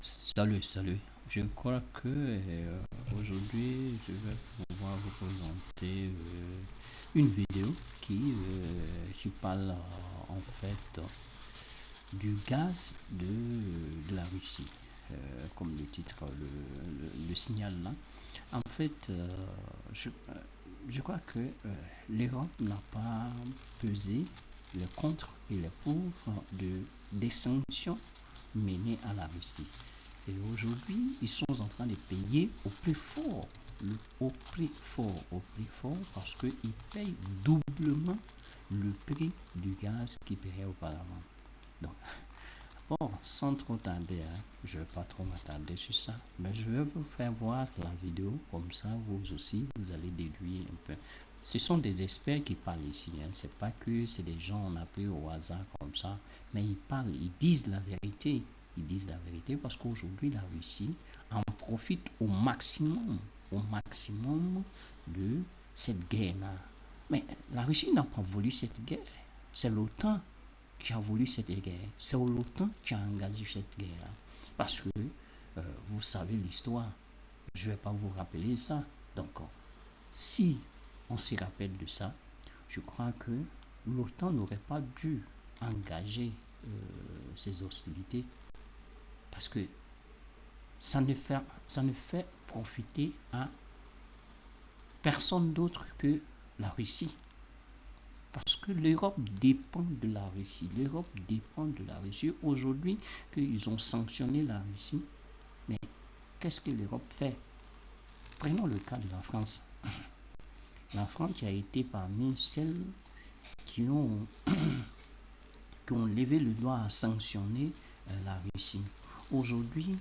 Salut, salut. Je crois que aujourd'hui, je vais pouvoir vous présenter une vidéo qui parle en fait du gaz de la Russie. Comme le titre le signale là. En fait, je crois que l'Europe n'a pas pesé les contre et les pour des sanctions menées à la Russie. Et aujourd'hui, ils sont en train de payer au prix fort, au prix fort, parce qu'ils payent doublement le prix du gaz qu'ils payaient auparavant. Donc, bon, sans trop tarder, hein, je ne vais pas trop m'attarder sur ça, mais je vais vous faire voir la vidéo, comme ça vous aussi, vous allez déduire un peu. Ce sont des experts qui parlent ici, hein. C'est pas que c'est des gens on a pris au hasard comme ça, mais ils parlent, ils disent la vérité. Ils disent la vérité parce qu'aujourd'hui, la Russie en profite au maximum de cette guerre-là. Mais la Russie n'a pas voulu cette guerre. C'est l'OTAN qui a voulu cette guerre. C'est l'OTAN qui a engagé cette guerre-là. Parce que vous savez l'histoire. Je ne vais pas vous rappeler ça. Donc, si on se rappelle de ça, je crois que l'OTAN n'aurait pas dû engager ces hostilités parce que ça ne fait profiter à personne d'autre que la Russie. Parce que l'Europe dépend de la Russie. L'Europe dépend de la Russie. Aujourd'hui, qu'ils ont sanctionné la Russie, mais qu'est-ce que l'Europe fait? Prenons le cas de la France. La France a été parmi celles qui ont, qui ont levé le doigt à sanctionner la Russie. Aujourd'hui,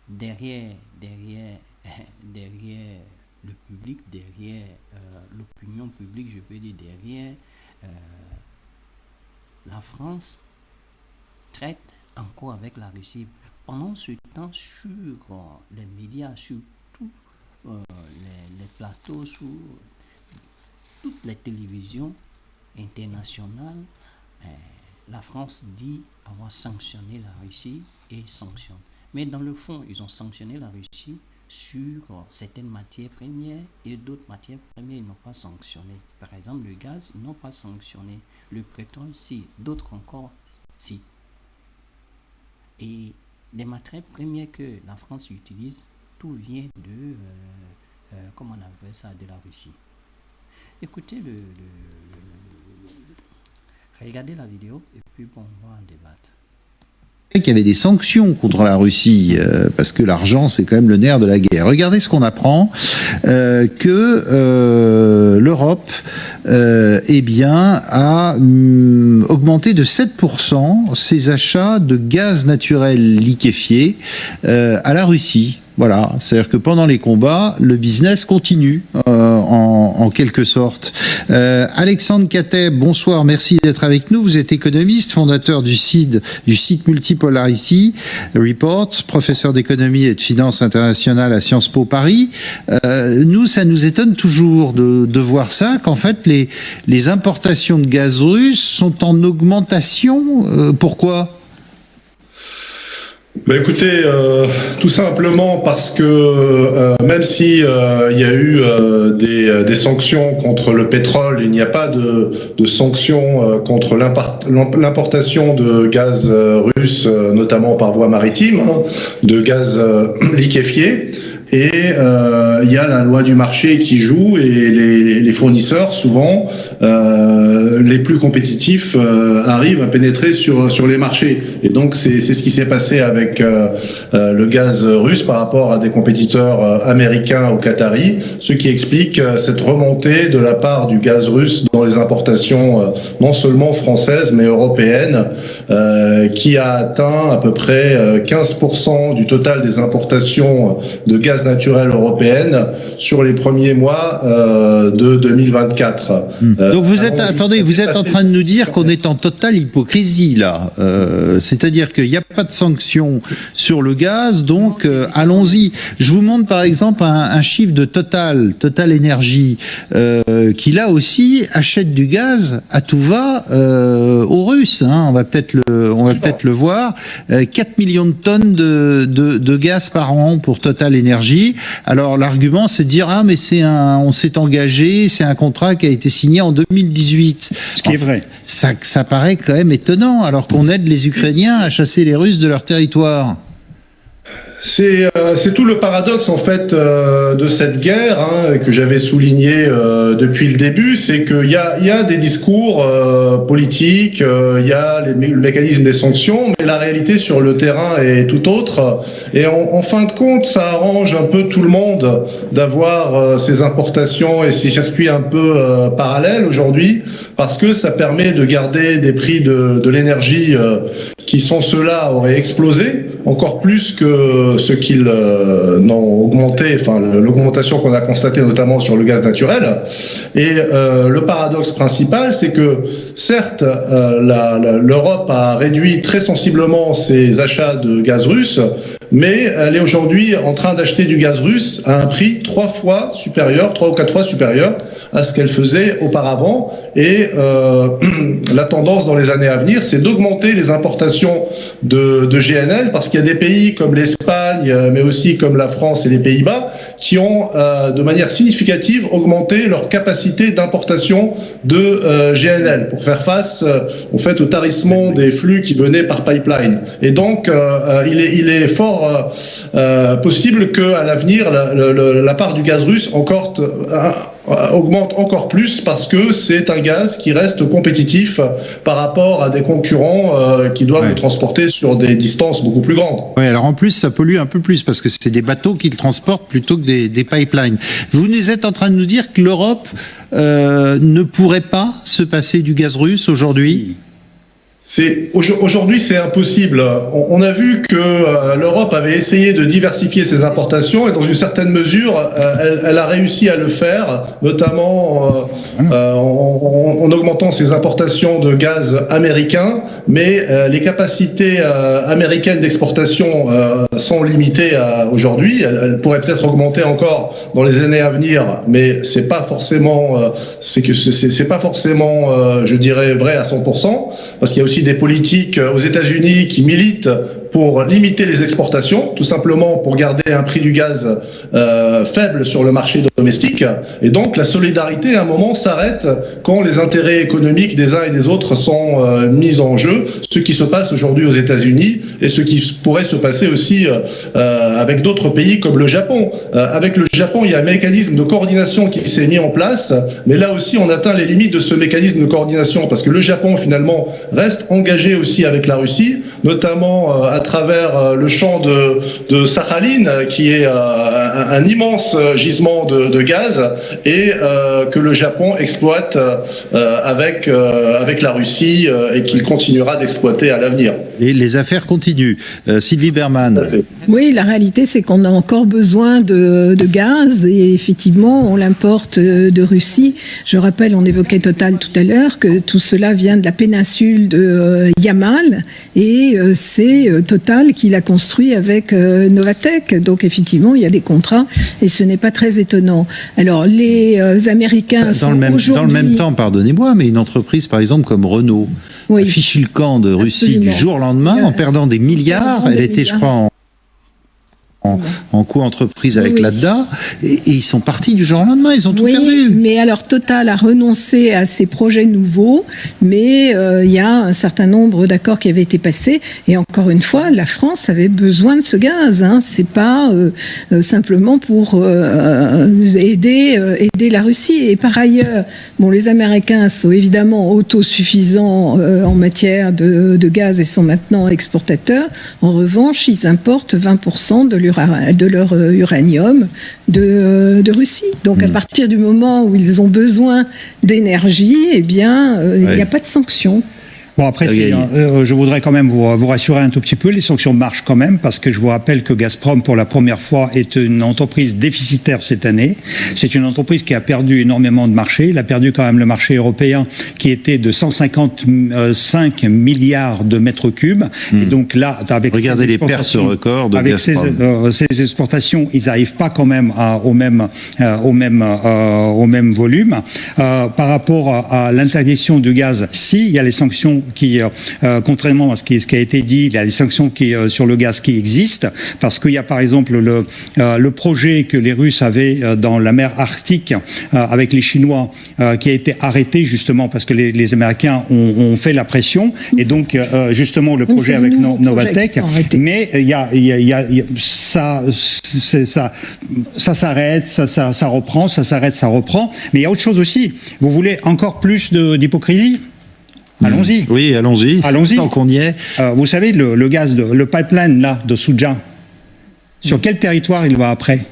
derrière le public, derrière l'opinion publique, je peux dire derrière euh, la France traite encore avec la Russie. Pendant ce temps, sur les médias, sur tous les plateaux, sur toutes les télévisions internationales, la France dit avoir sanctionné la Russie et sanctionne. Mais dans le fond, ils ont sanctionné la Russie sur certaines matières premières et d'autres matières premières, ils n'ont pas sanctionné. Par exemple, le gaz, ils n'ont pas sanctionné. Le pétrole, si. D'autres encore, si. Et les matières premières que la France utilise, tout vient de, comment on appelle ça, de la Russie. Écoutez regardez la vidéo et puis bon, on va en débattre. Qu'il y avait des sanctions contre la Russie, parce que l'argent, c'est quand même le nerf de la guerre. Regardez ce qu'on apprend, que l'Europe eh bien, a augmenté de 7% ses achats de gaz naturel liquéfié à la Russie. Voilà, c'est-à-dire que pendant les combats, le business continue en quelque sorte. Alexandre Kateb, bonsoir, merci d'être avec nous. Vous êtes économiste, fondateur du site Multipolarity Report, professeur d'économie et de finance internationale à Sciences Po Paris. Nous, ça nous étonne toujours de voir ça, qu'en fait les importations de gaz russe sont en augmentation. Pourquoi ? Ben écoutez, tout simplement parce que même si il y a eu des sanctions contre le pétrole, il n'y a pas de sanctions contre l'importation de gaz russe, notamment par voie maritime, hein, de gaz liquéfié. Et il y a la loi du marché qui joue et les fournisseurs, souvent, les plus compétitifs, arrivent à pénétrer sur les marchés. Et donc c'est ce qui s'est passé avec le gaz russe par rapport à des compétiteurs américains ou qataris, ce qui explique cette remontée de la part du gaz russe dans les importations non seulement françaises mais européennes, qui a atteint à peu près 15% du total des importations de gaz gaz naturel européenne sur les premiers mois de 2024. Donc vous êtes en train de nous dire qu'on est en totale hypocrisie là. C'est-à-dire qu'il n'y a pas de sanctions sur le gaz, donc allons-y. Je vous montre par exemple un chiffre de Total Énergie, qui là aussi achète du gaz à tout va aux Russes. Hein. On va peut-être le voir. 4 millions de tonnes de gaz par an pour Total Énergie. Alors l'argument c'est de dire mais on s'est engagé, c'est un contrat qui a été signé en 2018. Ce qui est vrai. Ça paraît quand même étonnant alors qu'on aide les Ukrainiens à chasser les Russes de leur territoire. C'est tout le paradoxe en fait de cette guerre que j'avais souligné depuis le début, c'est qu'il y a des discours politiques, il y a le mécanisme des sanctions, mais la réalité sur le terrain est tout autre. Et en fin de compte, ça arrange un peu tout le monde d'avoir ces importations et ces circuits un peu parallèles aujourd'hui, parce que ça permet de garder des prix de l'énergie qui sont ceux-là auraient explosé encore plus que ce qu'ils n'ont augmenté, enfin l'augmentation qu'on a constatée notamment sur le gaz naturel. Et le paradoxe principal, c'est que certes, l'Europe a réduit très sensiblement ses achats de gaz russe, mais elle est aujourd'hui en train d'acheter du gaz russe à un prix 3 ou 4 fois supérieur à ce qu'elle faisait auparavant. Et la tendance dans les années à venir, c'est d'augmenter les importations de GNL, parce qu'il y a des pays comme l'Espagne, mais aussi comme la France et les Pays-Bas, qui ont de manière significative augmenté leur capacité d'importation de GNL pour faire face au fait au tarissement des flux qui venaient par pipeline. Et donc il est fort possible qu'à l'avenir la part du gaz russe augmente encore plus, parce que c'est un gaz qui reste compétitif par rapport à des concurrents qui doivent le transporter sur des distances beaucoup plus grandes. Oui, alors en plus ça pollue un peu plus parce que c'est des bateaux qui le transportent plutôt que des pipelines. Vous nous êtes en train de nous dire que l'Europe ne pourrait pas se passer du gaz russe aujourd'hui ? Aujourd'hui, c'est impossible. On a vu que l'Europe avait essayé de diversifier ses importations et dans une certaine mesure, elle a réussi à le faire, notamment en augmentant ses importations de gaz américain, mais les capacités américaines d'exportation sont limitées aujourd'hui. Elles pourraient peut-être augmenter encore dans les années à venir, mais c'est pas forcément, je dirais, vrai à 100%, parce qu'il y a aussi des politiques aux États-Unis qui militent pour limiter les exportations, tout simplement pour garder un prix du gaz faible sur le marché domestique. Et donc la solidarité à un moment s'arrête quand les intérêts économiques des uns et des autres sont mis en jeu, ce qui se passe aujourd'hui aux États-Unis et ce qui pourrait se passer aussi avec d'autres pays comme le Japon. Avec le Japon, il y a un mécanisme de coordination qui s'est mis en place, mais là aussi on atteint les limites de ce mécanisme de coordination, parce que le Japon finalement reste engagé aussi avec la Russie, notamment à travers le champ de Sakhaline, qui est un immense gisement de gaz, et que le Japon exploite avec la Russie et qu'il continuera d'exploiter à l'avenir. Et les affaires continuent. Sylvie Berman. Oui, la réalité, c'est qu'on a encore besoin de gaz, et effectivement, on l'importe de Russie. Je rappelle, on évoquait Total tout à l'heure, que tout cela vient de la péninsule de Yamal, et c'est Total qui l'a construit avec Novatek. Donc effectivement, il y a des contrats, et ce n'est pas très étonnant. Alors, les Américains sont aujourd'hui... Dans le même temps, pardonnez-moi, mais une entreprise, par exemple, comme Renault, a fichu le camp de Russie du jour au lendemain, en perdant des milliards. Elle était, je crois, en co-entreprise avec Ladda, et ils sont partis du jour au lendemain, ils ont tout perdu. Mais alors Total a renoncé à ses projets nouveaux, mais il y a un certain nombre d'accords qui avaient été passés, et encore une fois, la France avait besoin de ce gaz, hein. C'est pas simplement pour aider la Russie. Et par ailleurs, bon, les Américains sont évidemment autosuffisants en matière de gaz et sont maintenant exportateurs. En revanche, ils importent 20% de leur uranium de Russie. Donc à partir du moment où ils ont besoin d'énergie, eh bien, il n'y a pas de sanctions. Bon, après, je voudrais quand même vous rassurer un tout petit peu. Les sanctions marchent quand même, parce que je vous rappelle que Gazprom, pour la première fois, est une entreprise déficitaire cette année. C'est une entreprise qui a perdu énormément de marché. Il a perdu quand même le marché européen, qui était de 155 milliards de mètres cubes. Et donc là, avec regardez les pertes records de avec ces exportations, ils n'arrivent pas quand même au même volume. Par rapport à l'interdiction du gaz, si il y a les sanctions qui, contrairement à ce qui a été dit, il y a les sanctions sur le gaz qui existent, parce qu'il y a par exemple le projet que les Russes avaient dans la mer Arctique avec les Chinois, qui a été arrêté justement parce que les Américains ont fait la pression, et donc justement le projet avec Novatek, mais il y a ça s'arrête, ça reprend, ça s'arrête, ça reprend, mais il y a autre chose aussi. Vous voulez encore plus d'hypocrisie ? Allons-y. Oui, allons-y. Tant qu'on y est. Vous savez, le gaz, le pipeline là de Souja, sur quel territoire il va après ?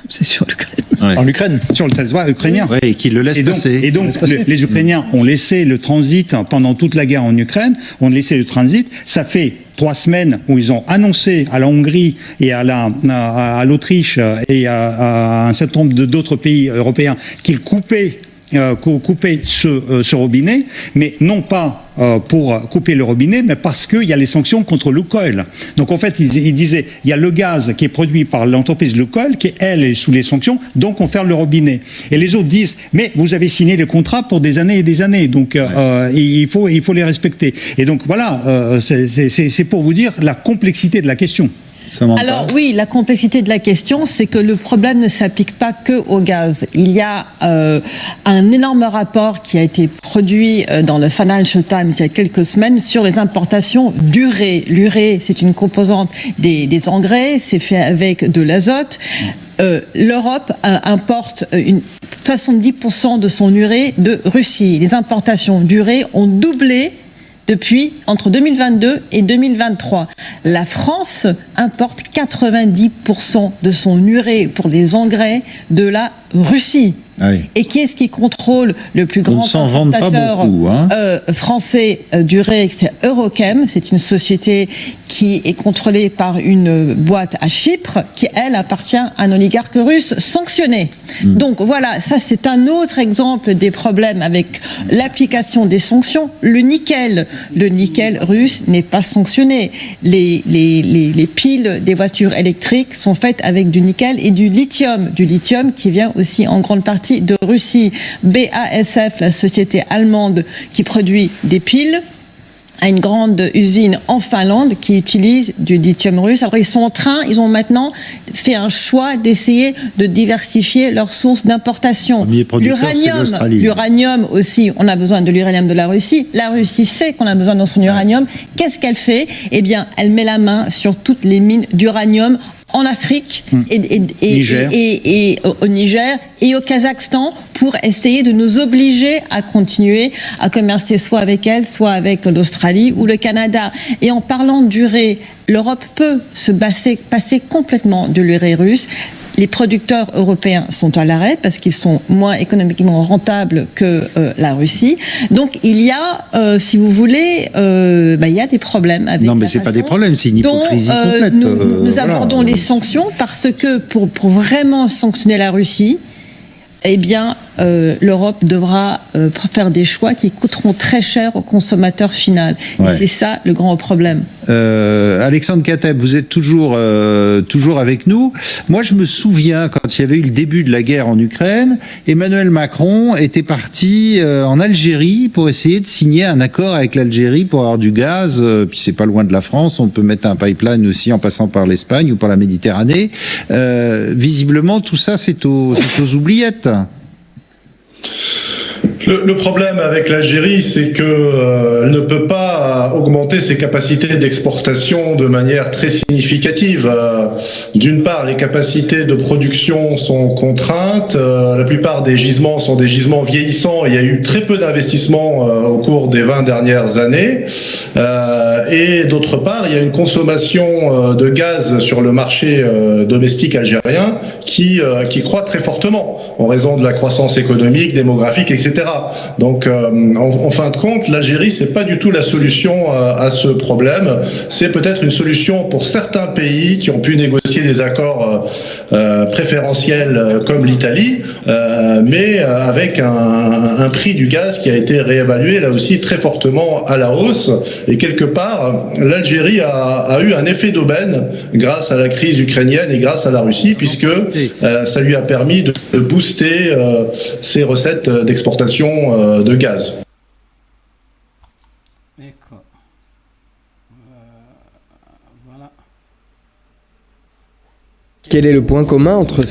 C'est sur l'Ukraine. Ouais. En Ukraine. Sur le territoire ukrainien. Oui, et qu'ils le laissent passer. Et donc, les Ukrainiens ont laissé le transit pendant toute la guerre en Ukraine, ont laissé le transit. Ça fait 3 semaines où ils ont annoncé à la Hongrie et à l'Autriche et à un certain nombre d'autres pays européens qu'ils coupaient ce robinet, mais non pas pour couper le robinet, mais parce qu'il y a les sanctions contre Lukoil. Donc en fait, ils disaient, il y a le gaz qui est produit par l'entreprise Lukoil, qui elle est sous les sanctions, donc on ferme le robinet. Et les autres disent, mais vous avez signé les contrats pour des années et des années, donc il faut les respecter. Et donc voilà, c'est pour vous dire la complexité de la question. Alors oui, la complexité de la question, c'est que le problème ne s'applique pas que au gaz. Il y a un énorme rapport qui a été produit dans le Financial Times il y a quelques semaines sur les importations d'urée. L'urée, c'est une composante des engrais, c'est fait avec de l'azote. L'Europe importe 70% de son urée de Russie. Les importations d'urée ont doublé depuis entre 2022 et 2023. La France importe 90% de son urée pour les engrais de la Russie. Ah oui. Et qui est-ce qui contrôle le plus grand importateur français d'urée? C'est Eurochem. C'est une société qui est contrôlée par une boîte à Chypre qui, elle, appartient à un oligarque russe sanctionné. Donc voilà, ça c'est un autre exemple des problèmes avec l'application des sanctions. Le nickel russe n'est pas sanctionné. Les piles des voitures électriques sont faites avec du nickel et du lithium qui vient aussi en grande partie de Russie. BASF, la société allemande qui produit des piles, a une grande usine en Finlande qui utilise du lithium russe. Alors ils ont maintenant fait un choix d'essayer de diversifier leurs sources d'importation. L'uranium aussi, on a besoin de l'uranium de la Russie. La Russie sait qu'on a besoin de son uranium. Qu'est-ce qu'elle fait ? Eh bien, elle met la main sur toutes les mines d'uranium en Afrique et au Niger et au Kazakhstan pour essayer de nous obliger à continuer à commercer soit avec elle, soit avec l'Australie ou le Canada. Et en parlant d'urée, l'Europe peut se passer complètement de l'urée russe. Les producteurs européens sont à l'arrêt parce qu'ils sont moins économiquement rentables que la Russie. Donc il y a, si vous voulez, il y a des problèmes avec non, mais c'est pas des problèmes, c'est une hypocrisie complète. Nous abordons les sanctions parce que pour vraiment sanctionner la Russie, eh bien, l'Europe devra faire des choix qui coûteront très cher au consommateur final. Ouais. Et c'est ça le grand problème. Alexandre Kateb, vous êtes toujours avec nous. Moi, je me souviens, quand il y avait eu le début de la guerre en Ukraine, Emmanuel Macron était parti en Algérie pour essayer de signer un accord avec l'Algérie pour avoir du gaz. Puis c'est pas loin de la France, on peut mettre un pipeline aussi en passant par l'Espagne ou par la Méditerranée. Visiblement, tout ça, c'est aux oubliettes. Le problème avec l'Algérie, c'est que elle ne peut pas augmenter ses capacités d'exportation de manière très significative. D'une part, les capacités de production sont contraintes. La plupart des gisements sont des gisements vieillissants. Il y a eu très peu d'investissements au cours des 20 dernières années. Et d'autre part, il y a une consommation de gaz sur le marché domestique algérien qui croît très fortement en raison de la croissance économique, démographique, etc. Donc, en fin de compte, l'Algérie, c'est pas du tout la solution à ce problème. C'est peut-être une solution pour certains pays qui ont pu négocier des accords préférentiels comme l'Italie, mais avec un prix du gaz qui a été réévalué là aussi très fortement à la hausse. Et quelque part, l'Algérie a eu un effet d'aubaine grâce à la crise ukrainienne et grâce à la Russie, puisque ça lui a permis de booster ses recettes d'exportation de gaz. D'accord. Voilà. Quel est le point commun entre